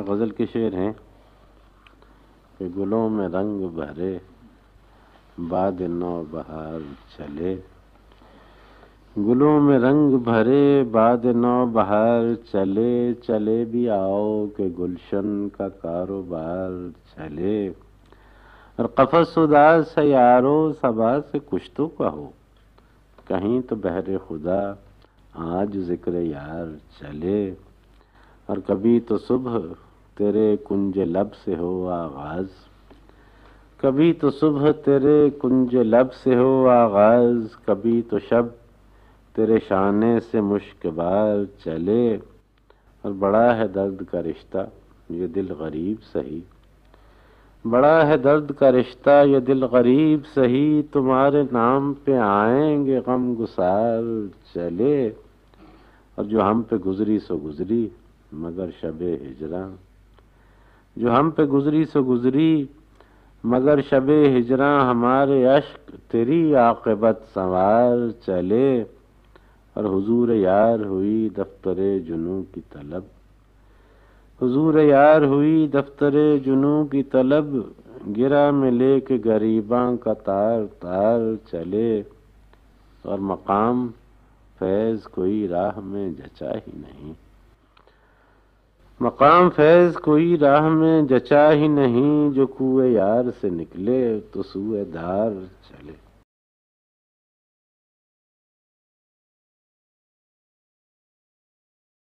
غزل کے شعر ہیں کہ گلوں میں رنگ بھرے باد نو بہار چلے، گلوں میں رنگ بھرے باد نو بہار چلے، چلے بھی آؤ کہ گلشن کا کاروبار چلے، اور قفس اداس ہے یارو صبا سے کچھ تو کہو، کہیں تو بہر خدا آج ذکر یار چلے، اور کبھی تو صبح تیرے کنج لب سے ہو آغاز، کبھی تو صبح تیرے کنج لب سے ہو آغاز، کبھی تو شب تیرے شانے سے مشک بار چلے، اور بڑا ہے درد کا رشتہ یہ دل غریب سہی، بڑا ہے درد کا رشتہ یہ دل غریب سہی، تمہارے نام پہ آئیں گے غم گسار چلے، اور جو ہم پہ گزری سو گزری مگر شب ہجراں، جو ہم پہ گزری سو گزری مگر شب ہجراں، ہمارے اشک تیری عاقبت سنوار چلے، اور حضور یار ہوئی دفتر جنوں کی طلب، حضور یار ہوئی دفتر جنوں کی طلب، گرا میں لے کے غریباں کا تار تار چلے، اور مقام فیض کوئی راہ میں جچا ہی نہیں، مقام فیض کوئی راہ میں جچا ہی نہیں، جو کوئے یار سے نکلے تو سوئے دار